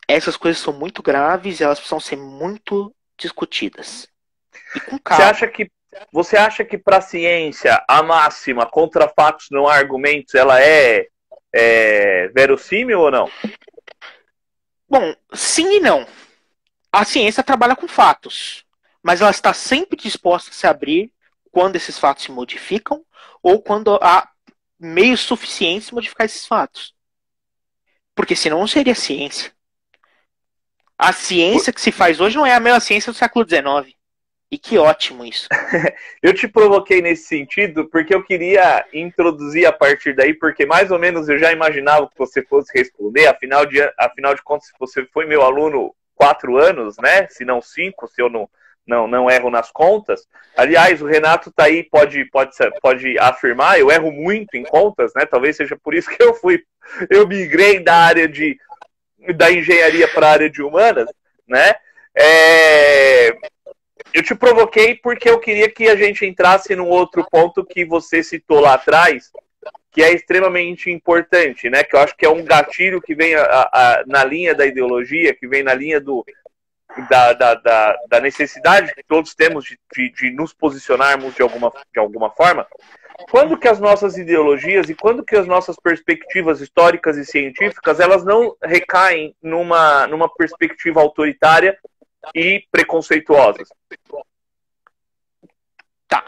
essas coisas são muito graves e elas precisam ser muito discutidas. E com Você calma. acha que para a ciência a máxima contra fatos não há argumentos, ela é verossímil ou não? Bom, sim e não. A ciência trabalha com fatos, mas ela está sempre disposta a se abrir quando esses fatos se modificam ou quando há meios suficientes de modificar esses fatos. Porque senão não seria ciência. A ciência que se faz hoje não é a mesma ciência do século XIX. E que ótimo isso. Eu te provoquei nesse sentido porque eu queria introduzir a partir daí, porque mais ou menos eu já imaginava que você fosse responder, afinal de contas, você foi meu aluno 4 anos, né? Se não 5, se eu não erro nas contas. Aliás, o Renato tá aí, pode afirmar, eu erro muito em contas, né? Talvez seja por isso que eu migrei da área da engenharia para a área de humanas, né? Eu te provoquei porque eu queria que a gente entrasse num outro ponto que você citou lá atrás, que é extremamente importante, né? Que eu acho que é um gatilho que vem na linha da ideologia, que vem na linha da necessidade que todos temos de nos posicionarmos de alguma forma. Quando que as nossas ideologias e quando que as nossas perspectivas históricas e científicas, elas não recaem numa perspectiva autoritária e preconceituosas? Tá.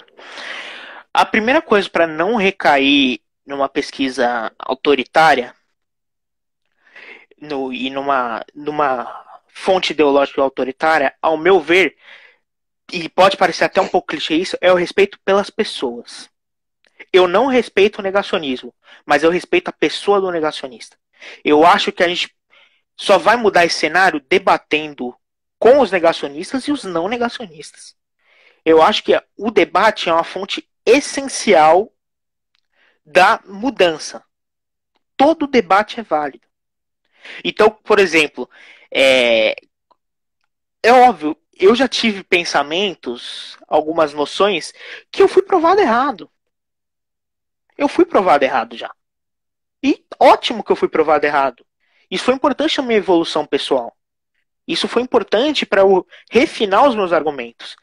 A primeira coisa para não recair numa pesquisa autoritária e numa fonte ideológica autoritária, ao meu ver, e pode parecer até um pouco clichê isso, é o respeito pelas pessoas. Eu não respeito o negacionismo, mas eu respeito a pessoa do negacionista. Eu acho que a gente só vai mudar esse cenário debatendo com os negacionistas e os não negacionistas. Eu acho que o debate é uma fonte essencial da mudança. Todo debate é válido. Então, por exemplo, é óbvio, eu já tive pensamentos, algumas noções, que eu fui provado errado. Eu fui provado errado já. E ótimo que eu fui provado errado. Isso foi importante na minha evolução pessoal. Isso foi importante para eu refinar os meus argumentos.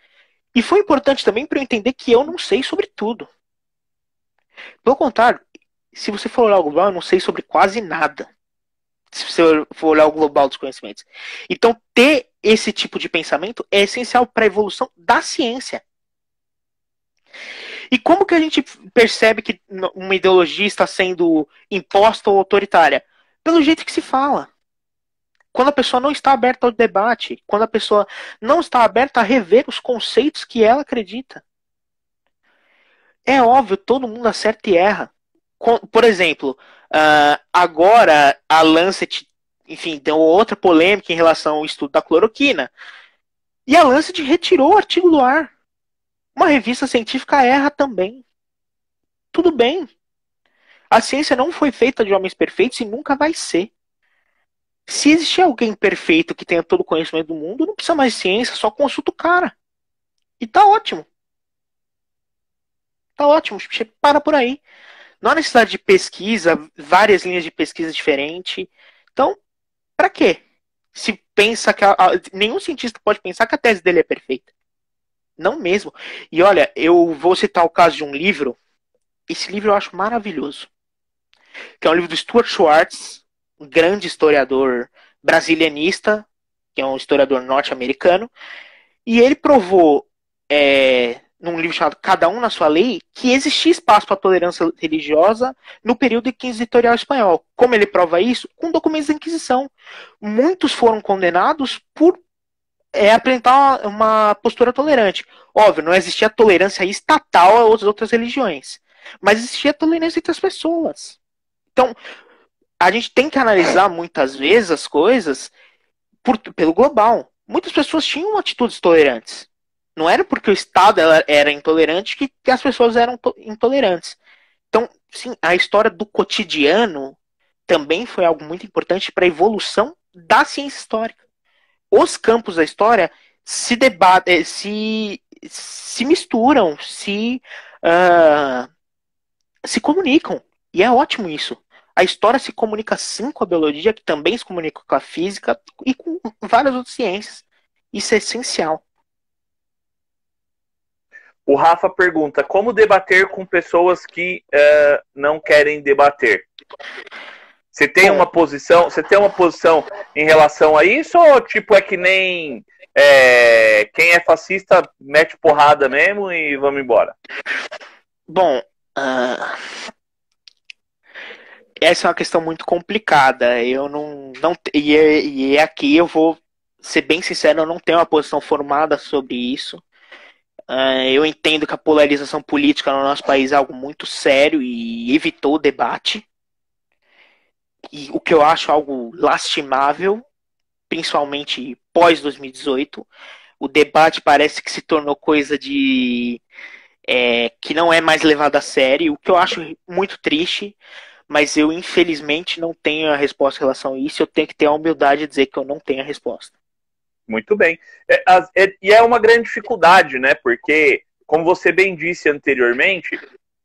E foi importante também para eu entender que eu não sei sobre tudo. Pelo contrário, se você for olhar o global, eu não sei sobre quase nada. Se você for olhar o global dos conhecimentos. Então, ter esse tipo de pensamento é essencial para a evolução da ciência. E como que a gente percebe que uma ideologia está sendo imposta ou autoritária? Pelo jeito que se fala. Quando a pessoa não está aberta ao debate, quando a pessoa não está aberta a rever os conceitos que ela acredita. É óbvio, todo mundo acerta e erra. Por exemplo, agora a Lancet, enfim, deu outra polêmica em relação ao estudo da cloroquina. E a Lancet retirou o artigo do ar. Uma revista científica erra também. Tudo bem. A ciência não foi feita de homens perfeitos e nunca vai ser. Se existir alguém perfeito que tenha todo o conhecimento do mundo, não precisa mais de ciência, só consulta o cara. E tá ótimo. Tá ótimo, para por aí. Não há necessidade de pesquisa, várias linhas de pesquisa diferentes. Então, para quê? Se pensa que nenhum cientista pode pensar que a tese dele é perfeita. Não mesmo. E olha, eu vou citar o caso de um livro. Esse livro eu acho maravilhoso. Que é um livro do Stuart Schwartz, um grande historiador brasilianista, que é um historiador norte-americano. E ele provou, num livro chamado Cada Um na Sua Lei, que existia espaço para tolerância religiosa no período inquisitorial espanhol. Como ele prova isso? Com documentos da Inquisição. Muitos foram condenados por apresentar uma postura tolerante. Óbvio, não existia tolerância estatal a outras religiões, mas existia tolerância entre as pessoas. Então, a gente tem que analisar muitas vezes as coisas pelo global. Muitas pessoas tinham atitudes tolerantes. Não era porque o Estado era intolerante que as pessoas eram intolerantes. Então, sim, a história do cotidiano também foi algo muito importante para a evolução da ciência histórica. Os campos da história se debatem, se misturam, se comunicam. E é ótimo isso. A história se comunica sim com a biologia, que também se comunica com a física e com várias outras ciências. Isso é essencial. O Rafa pergunta, como debater com pessoas que não querem debater? Você tem uma posição em relação a isso, ou tipo é que nem quem é fascista mete porrada mesmo e vamos embora? Bom, essa é uma questão muito complicada. Eu não e aqui eu vou ser bem sincero, eu não tenho uma posição formada sobre isso. Eu entendo que a polarização política no nosso país é algo muito sério e evitou o debate. E o que eu acho algo lastimável, principalmente pós 2018. O debate parece que se tornou coisa de que não é mais levado a sério, o que eu acho muito triste, mas eu infelizmente não tenho a resposta em relação a isso, eu tenho que ter a humildade de dizer que eu não tenho a resposta. Muito bem. E é uma grande dificuldade, né? Porque, como você bem disse anteriormente,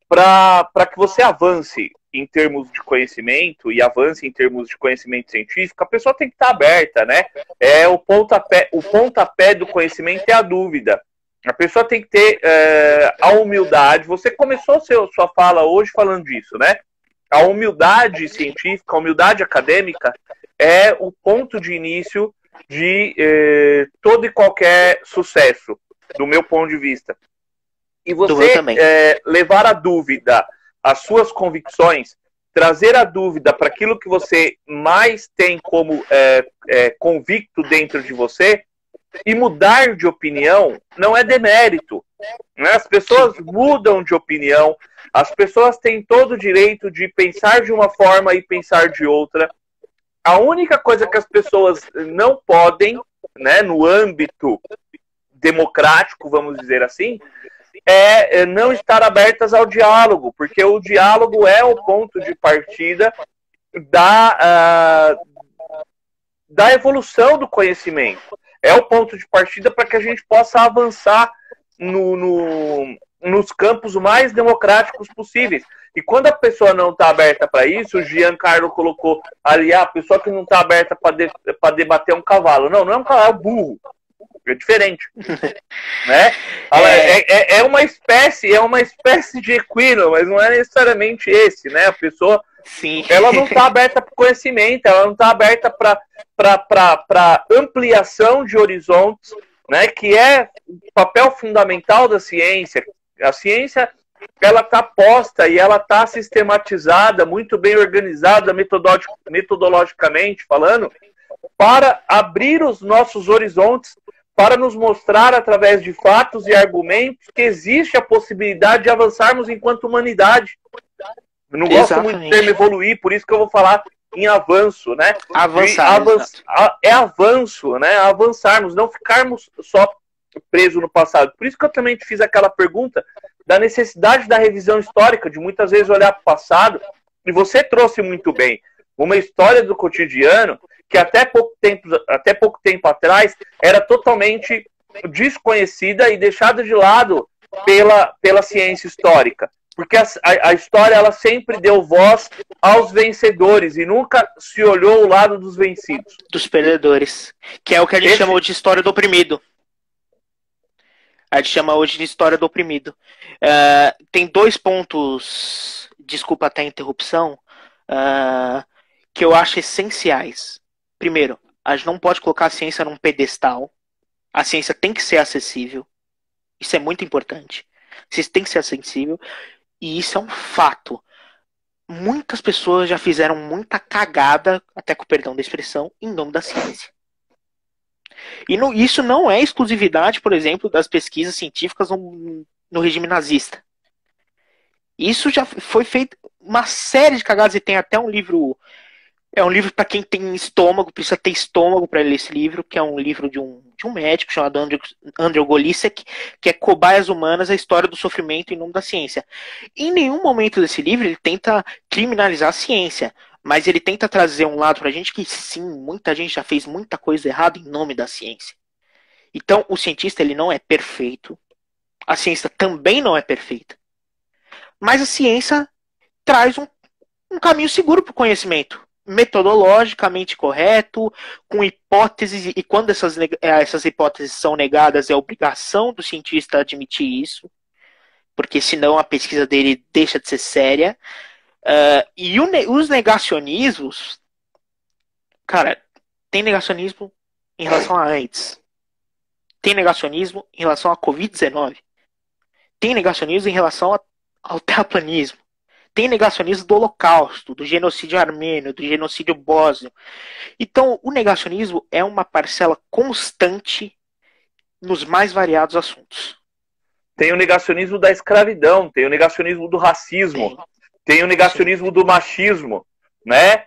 para que você avance em termos de conhecimento e avance em termos de conhecimento científico, a pessoa tem que estar aberta, né? O pontapé do conhecimento é a dúvida. A pessoa tem que ter a humildade. Você começou sua fala hoje falando disso, né? A humildade científica, a humildade acadêmica é o ponto de início de todo e qualquer sucesso, do meu ponto de vista. E você levar a dúvida as suas convicções, trazer a dúvida para aquilo que você mais tem como convicto dentro de você, e mudar de opinião não é demérito. Né? As pessoas mudam de opinião, as pessoas têm todo o direito de pensar de uma forma e pensar de outra. A única coisa que as pessoas não podem, né, no âmbito democrático, vamos dizer assim, é não estar abertas ao diálogo, porque o diálogo é o ponto de partida da evolução do conhecimento. É o ponto de partida para que a gente possa avançar nos campos mais democráticos possíveis. E quando a pessoa não está aberta para isso, o Giancarlo colocou ali, a pessoa que não está aberta para debater um cavalo. Não é um cavalo, é um burro. É diferente. Né? É uma espécie de equino, mas não é necessariamente esse, né? A pessoa, sim, ela não está aberta para conhecimento, ela não está aberta para ampliação de horizontes, né? Que é o papel fundamental da ciência. A ciência, ela está posta e ela está sistematizada, muito bem organizada metodologicamente falando, para abrir os nossos horizontes, para nos mostrar através de fatos e argumentos que existe a possibilidade de avançarmos enquanto humanidade. Eu não gosto muito do termo evoluir, por isso que eu vou falar em avanço, né? É avanço, né? Avançarmos, não ficarmos só presos no passado. Por isso que eu também te fiz aquela pergunta da necessidade da revisão histórica, de muitas vezes olhar para o passado, e você trouxe muito bem uma história do cotidiano que até pouco tempo atrás era totalmente desconhecida e deixada de lado pela ciência histórica. Porque a história, ela sempre deu voz aos vencedores e nunca se olhou o lado dos vencidos. Dos perdedores. Que é o que a gente chama hoje de história do oprimido. A gente chama hoje de história do oprimido. Tem dois pontos, desculpa até a interrupção, que eu acho essenciais. Primeiro, a gente não pode colocar a ciência num pedestal. A ciência tem que ser acessível. Isso é muito importante. A ciência tem que ser acessível. E isso é um fato. Muitas pessoas já fizeram muita cagada, até com o perdão da expressão, em nome da ciência. E isso não é exclusividade, por exemplo, das pesquisas científicas no regime nazista. Isso já foi feito uma série de cagadas, e tem até um livro. É um livro para quem tem estômago, precisa ter estômago para ler esse livro, que é um livro de um médico chamado Andrew Golisek, que é Cobaias Humanas, a História do Sofrimento em Nome da Ciência. Em nenhum momento desse livro ele tenta criminalizar a ciência, mas ele tenta trazer um lado para a gente que sim, muita gente já fez muita coisa errada em nome da ciência. Então o cientista, ele não é perfeito, a ciência também não é perfeita, mas a ciência traz um caminho seguro para o conhecimento, metodologicamente correto, com hipóteses, e quando essas hipóteses são negadas, é obrigação do cientista admitir isso. porque senão a pesquisa dele deixa de ser séria. E os negacionismos, cara, tem negacionismo em relação a AIDS, tem negacionismo em relação à Covid-19, tem negacionismo em relação ao terraplanismo, tem negacionismo do Holocausto, do genocídio armênio, do genocídio bósnio. Então, o negacionismo é uma parcela constante nos mais variados assuntos. Tem o negacionismo da escravidão, tem o negacionismo do racismo, tem o negacionismo do machismo, né?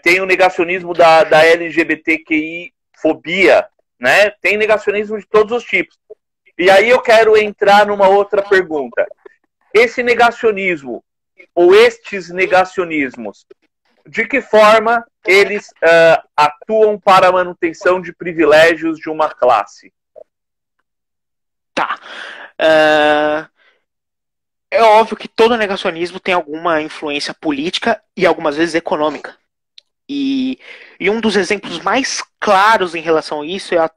Tem o negacionismo da LGBTQI-fobia, né? Tem negacionismo de todos os tipos. E aí eu quero entrar numa outra pergunta. Esse negacionismo, ou estes negacionismos, de que forma eles atuam para a manutenção de privilégios de uma classe? Tá. É óbvio que todo negacionismo tem alguma influência política e algumas vezes econômica. E um dos exemplos mais claros em relação a isso é a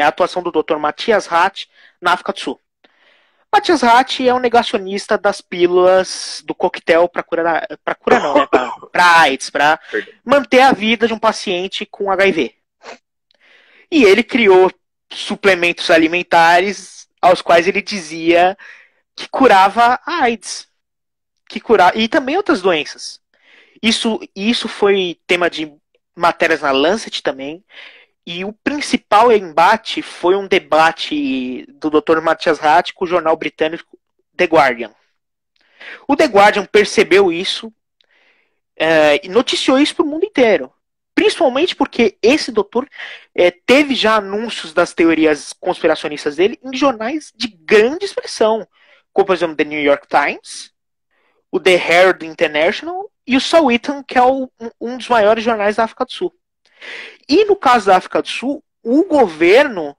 atuação do Dr. Matthias Hatt na África do Sul. Matthias Hatt é um negacionista das pílulas do coquetel para AIDS, para manter a vida de um paciente com HIV. E ele criou suplementos alimentares aos quais ele dizia que curava a AIDS, e também outras doenças. Isso foi tema de matérias na Lancet também. E o principal embate foi um debate do Dr. Matthias Hatt com o jornal britânico The Guardian. O The Guardian percebeu isso e noticiou isso para o mundo inteiro. Principalmente porque esse doutor teve já anúncios das teorias conspiracionistas dele em jornais de grande expressão, como por exemplo The New York Times, o The Herald International e o Sowetan, que é um dos maiores jornais da África do Sul. E no caso da África do Sul, o governo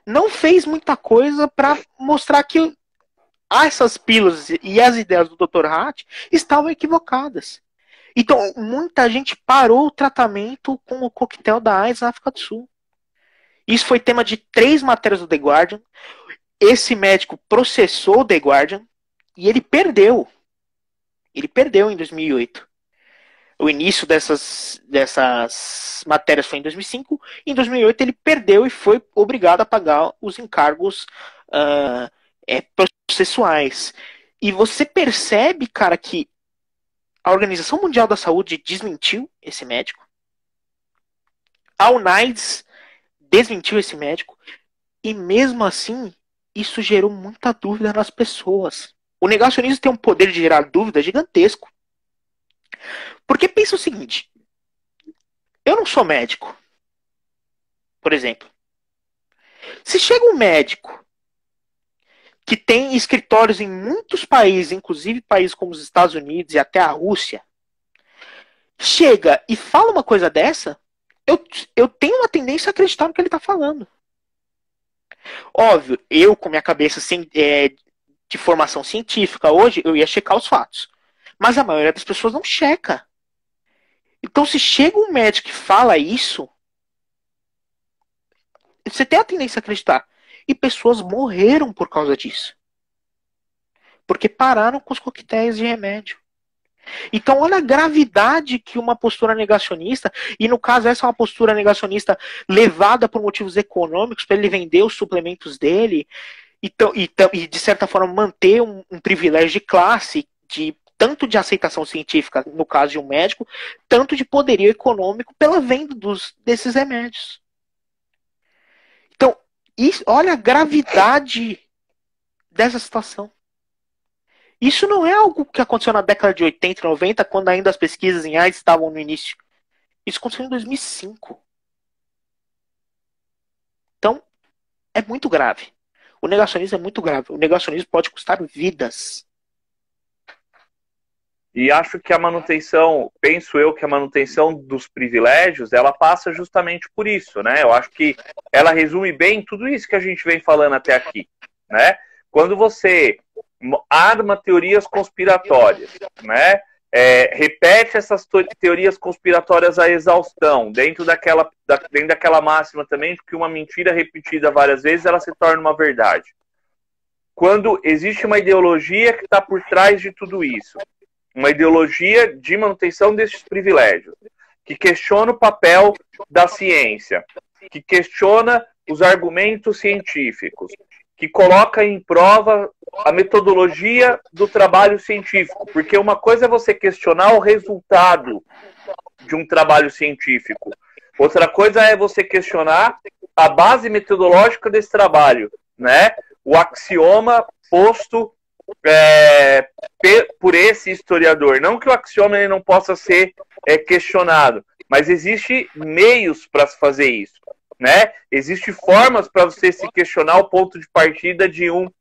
não fez muita coisa para mostrar que essas pílulas e as ideias do Dr. Hatt estavam equivocadas. Então, muita gente parou o tratamento com o coquetel da AIDS na África do Sul. Isso foi tema de 3 matérias do The Guardian. Esse médico processou o The Guardian e ele perdeu. Ele perdeu em 2008. O início dessas matérias foi em 2005. Em 2008 ele perdeu e foi obrigado a pagar os encargos processuais. E você percebe, cara, que a Organização Mundial da Saúde desmentiu esse médico. A UNAIDS desmentiu esse médico. E mesmo assim, isso gerou muita dúvida nas pessoas. O negacionismo tem um poder de gerar dúvida gigantesco. Porque pensa o seguinte: eu não sou médico, por exemplo. Se chega um médico que tem escritórios em muitos países, inclusive países como os Estados Unidos e até a Rússia, chega e fala uma coisa dessa, eu tenho uma tendência a acreditar no que ele está falando. Óbvio, eu com minha cabeça de formação científica hoje, eu ia checar os fatos. Mas a maioria das pessoas não checa. Então, se chega um médico que fala isso, você tem a tendência a acreditar. E pessoas morreram por causa disso. Porque pararam com os coquetéis de remédio. Então, olha a gravidade que uma postura negacionista, e no caso essa é uma postura negacionista levada por motivos econômicos, para ele vender os suplementos dele, e de certa forma manter um privilégio de classe, tanto de aceitação científica, no caso de um médico, tanto de poderio econômico pela venda desses remédios. Então, olha a gravidade dessa situação. Isso não é algo que aconteceu na década de 80 e 90, quando ainda as pesquisas em AIDS estavam no início. Isso aconteceu em 2005. Então, é muito grave. O negacionismo é muito grave. O negacionismo pode custar vidas. E acho que penso eu que a manutenção dos privilégios, ela passa justamente por isso, né? Eu acho que ela resume bem tudo isso que a gente vem falando até aqui, né? Quando você arma teorias conspiratórias, né? Repete essas teorias conspiratórias à exaustão, dentro daquela máxima também de que uma mentira repetida várias vezes, ela se torna uma verdade. quando existe uma ideologia que está por trás de tudo isso. Uma ideologia de manutenção desses privilégios, que questiona o papel da ciência, que questiona os argumentos científicos, que coloca em prova a metodologia do trabalho científico, porque uma coisa é você questionar o resultado de um trabalho científico, outra coisa é você questionar a base metodológica desse trabalho, né? O axioma posto por esse historiador. Não que o axioma ele não possa ser questionado, mas existem meios para se fazer isso, né? Existem formas para você se questionar o ponto de partida de uma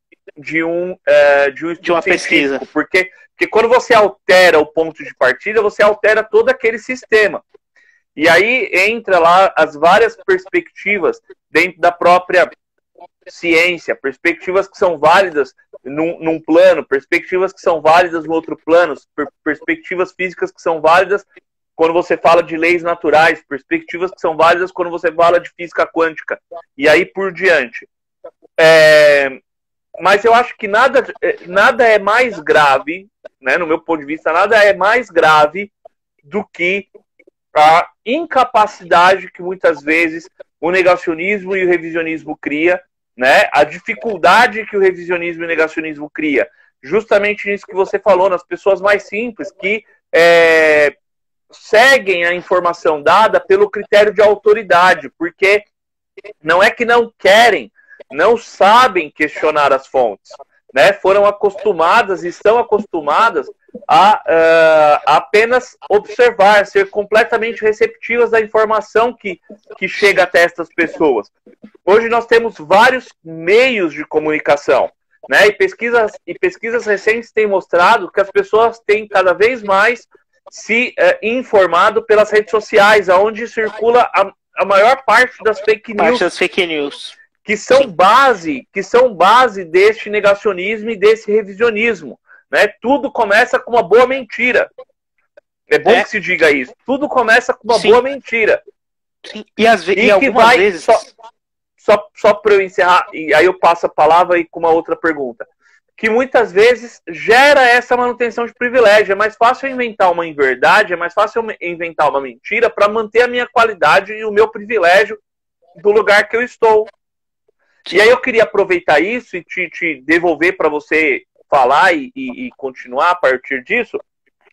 pesquisa. Porque quando você altera o ponto de partida, você altera todo aquele sistema. E aí entra lá as várias perspectivas dentro da própria ciência, perspectivas que são válidas num plano, perspectivas que são válidas no outro plano, perspectivas físicas que são válidas quando você fala de leis naturais, perspectivas que são válidas quando você fala de física quântica, e aí por diante. Mas eu acho que nada é mais grave, né, no meu ponto de vista, nada é mais grave do que a incapacidade que muitas vezes o negacionismo e o revisionismo cria, né? A dificuldade que o revisionismo e o negacionismo cria, justamente nisso que você falou, nas pessoas mais simples, que seguem a informação dada pelo critério de autoridade, porque não é que não querem, não sabem questionar as fontes, né? Foram acostumadas, estão acostumadas a apenas observar, ser completamente receptivas da informação que chega até essas pessoas. Hoje nós temos vários meios de comunicação, né? E pesquisas recentes têm mostrado que as pessoas têm cada vez mais se informado pelas redes sociais, onde circula a maior parte das fake news. Que são base deste negacionismo e desse revisionismo, né? Tudo começa com uma boa mentira. É bom que se diga isso. Tudo começa com uma boa mentira. Sim. E algumas vezes... Só para eu encerrar, e aí eu passo a palavra com uma outra pergunta. Que muitas vezes gera essa manutenção de privilégio. É mais fácil eu inventar uma inverdade, é mais fácil eu inventar uma mentira para manter a minha qualidade e o meu privilégio do lugar que eu estou. E aí eu queria aproveitar isso e te devolver para você falar e continuar a partir disso,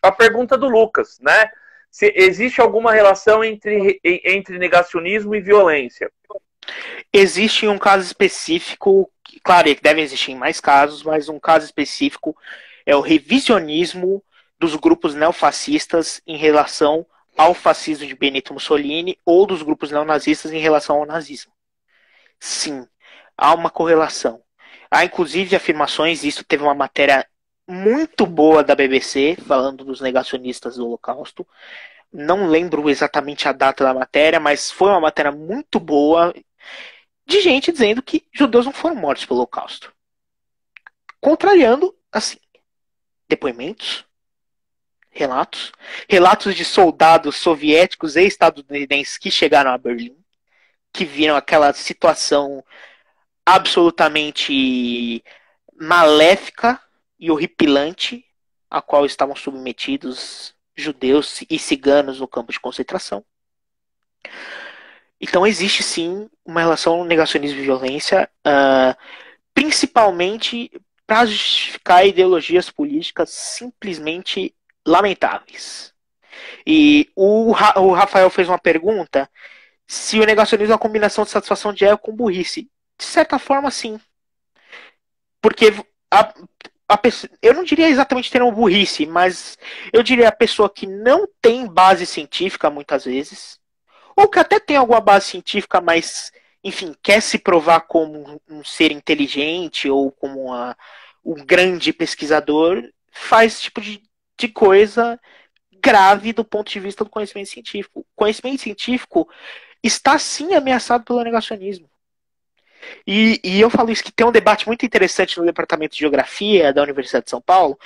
a pergunta do Lucas, né? Se existe alguma relação entre negacionismo e violência? Existe um caso específico, claro, devem existir mais casos, mas um caso específico é o revisionismo dos grupos neofascistas em relação ao fascismo de Benito Mussolini ou dos grupos neonazistas em relação ao nazismo. Sim, há uma correlação. Há inclusive afirmações, isso teve uma matéria muito boa da BBC, falando dos negacionistas do Holocausto. Não lembro exatamente a data da matéria, mas foi uma matéria muito boa de gente dizendo que judeus não foram mortos pelo Holocausto. Contrariando, assim, depoimentos, relatos de soldados soviéticos e estadunidenses que chegaram a Berlim, que viram aquela situação absolutamente maléfica e horripilante a qual estavam submetidos judeus e ciganos no campo de concentração. Então existe sim uma relação negacionismo e violência, principalmente para justificar ideologias políticas simplesmente lamentáveis. E o Rafael fez uma pergunta se o negacionismo é uma combinação de satisfação de ego com burrice. De certa forma, sim. Porque eu não diria exatamente ter uma burrice, mas eu diria a pessoa que não tem base científica, muitas vezes, ou que até tem alguma base científica, mas, enfim, quer se provar como um ser inteligente ou como um grande pesquisador, faz esse tipo de coisa grave do ponto de vista do conhecimento científico. O conhecimento científico está, sim, ameaçado pelo negacionismo. E eu falo isso que tem um debate muito interessante no departamento de geografia da Universidade de São Paulo,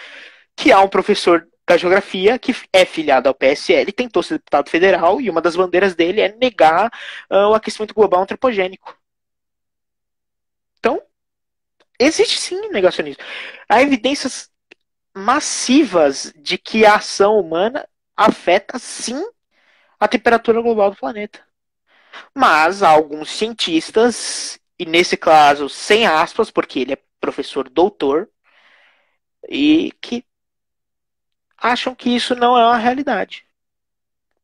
que há um professor da geografia que é filiado ao PSL, tentou ser deputado federal e uma das bandeiras dele é negar o aquecimento global antropogênico. Então, Existe sim negacionismo. Há evidências massivas de que a ação humana afeta sim a temperatura global do planeta. Mas há alguns cientistas, e nesse caso sem aspas, porque ele é professor doutor, e que acham que isso não é uma realidade.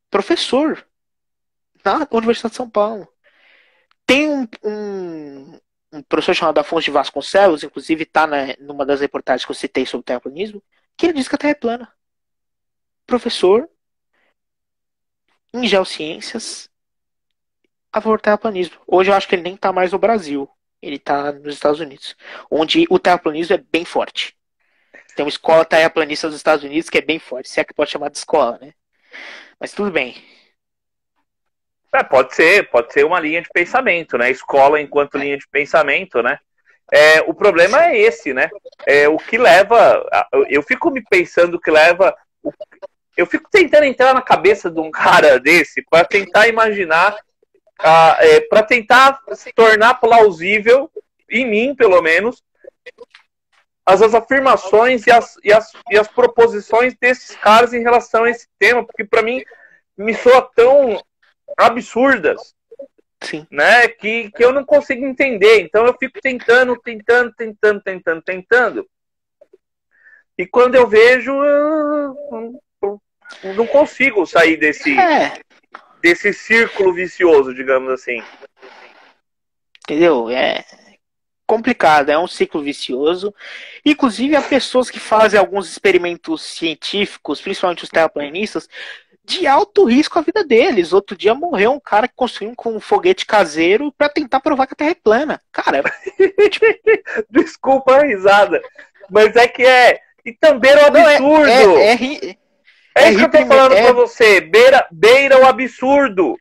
Professor na Universidade de São Paulo. Tem um professor chamado Afonso de Vasconcelos, inclusive está numa das reportagens que eu citei sobre o terraplanismo, que ele diz que a Terra é plana. Professor em geociências a favor do terraplanismo. Hoje eu acho que ele nem está mais no Brasil. Ele está nos Estados Unidos, onde o terraplanismo é bem forte. Tem uma escola terraplanista dos Estados Unidos que é bem forte, se é que pode chamar de escola, né? Mas tudo bem. Pode ser uma linha de pensamento, né? Escola enquanto linha de pensamento, né? O problema é esse, né? O que leva. Eu fico me pensando que leva. Eu fico tentando entrar na cabeça de um cara desse para tentar imaginar, para tentar se tornar plausível, em mim, pelo menos, as afirmações e as proposições desses caras em relação a esse tema, porque para mim me soa tão absurdas, sim, né, que eu não consigo entender. Então eu fico tentando. E quando eu vejo, eu não consigo sair desse círculo vicioso, digamos assim. Entendeu? É complicado, é um ciclo vicioso. Inclusive, há pessoas que fazem alguns experimentos científicos, principalmente os terraplanistas, de alto risco à vida deles. Outro dia morreu um cara que construiu um foguete caseiro para tentar provar que a Terra é plana. Cara, desculpa a risada, mas é que e também era um absurdo. É isso que eu tô falando pra você. Beira o absurdo.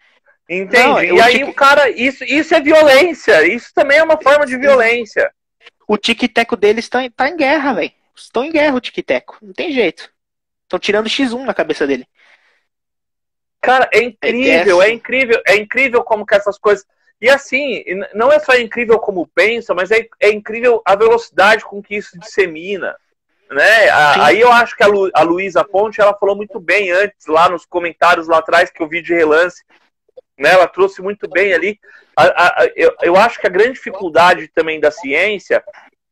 Entende? Não, e aí o cara. Isso é violência. Isso também é uma forma de violência. O tic-teco deles tá em guerra, velho. Estão em guerra o tic-teco. Não tem jeito. Estão tirando X1 na cabeça dele. Cara, é incrível como que essas coisas. E assim, não é só incrível como pensa, mas é incrível a velocidade com que isso dissemina. Né? Aí eu acho que a Luísa Ponte, ela falou muito bem antes, lá nos comentários lá atrás, que eu vi de relance, né? Ela trouxe muito bem ali. Eu acho que a grande dificuldade também da ciência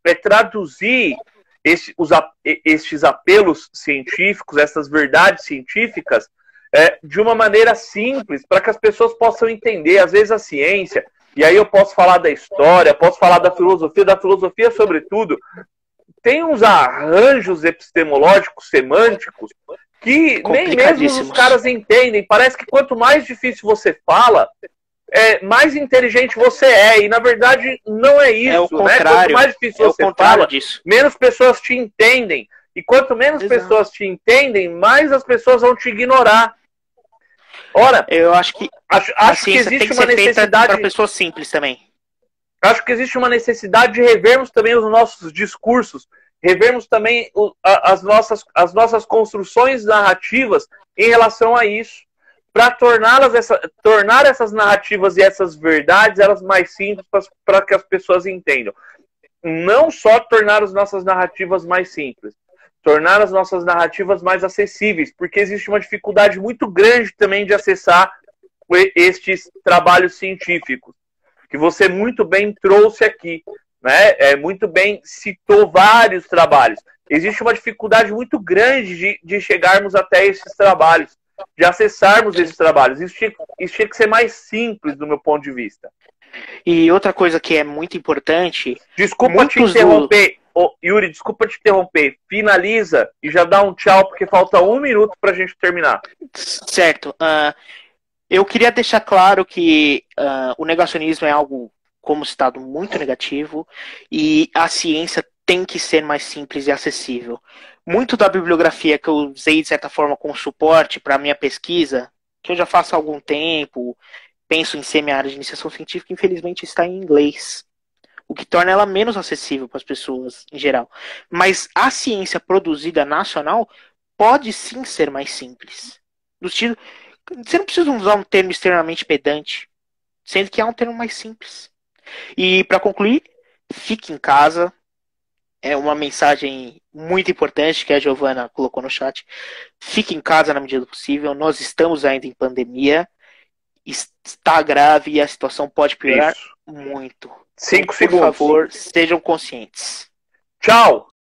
é traduzir estes apelos científicos, essas verdades científicas, de uma maneira simples, para que as pessoas possam entender. Às vezes a ciência, e aí eu posso falar da história, posso falar da filosofia sobretudo, tem uns arranjos epistemológicos, semânticos, que nem mesmo os caras entendem. Parece que quanto mais difícil você fala, mais inteligente você é. E na verdade não é isso. É o contrário. Né? Quanto mais difícil você fala, menos pessoas te entendem. E quanto menos pessoas te entendem, mais as pessoas vão te ignorar. Ora, eu acho que que existe uma necessidade para pessoas simples também. Acho que existe uma necessidade de revermos também os nossos discursos, revermos também as nossas construções narrativas em relação a isso, para tornar essas narrativas e essas verdades elas mais simples para que as pessoas entendam. Não só tornar as nossas narrativas mais simples, tornar as nossas narrativas mais acessíveis, porque existe uma dificuldade muito grande também de acessar estes trabalhos científicos, que você muito bem trouxe aqui, né? Muito bem citou vários trabalhos. Existe uma dificuldade muito grande de chegarmos até esses trabalhos, de acessarmos esses trabalhos. Isso tinha que ser mais simples do meu ponto de vista. E outra coisa que é muito importante... Desculpa te interromper, Yuri, desculpa te interromper. Finaliza e já dá um tchau, porque falta 1 minuto para a gente terminar. Certo. Eu queria deixar claro que o negacionismo é algo, como citado, muito negativo, e a ciência tem que ser mais simples e acessível. Muito da bibliografia que eu usei, de certa forma, como suporte para a minha pesquisa, que eu já faço há algum tempo, penso em ser minha área de iniciação científica, infelizmente está em inglês, o que torna ela menos acessível para as pessoas em geral. Mas a ciência produzida nacional pode sim ser mais simples. Você não precisa usar um termo extremamente pedante, sendo que há um termo mais simples. E para concluir, fique em casa, é uma mensagem muito importante que a Giovana colocou no chat. Fique em casa na medida do possível. Nós estamos ainda em pandemia. Está grave e a situação pode piorar Isso. muito. 5 Por segundos. favor, sejam conscientes. Tchau!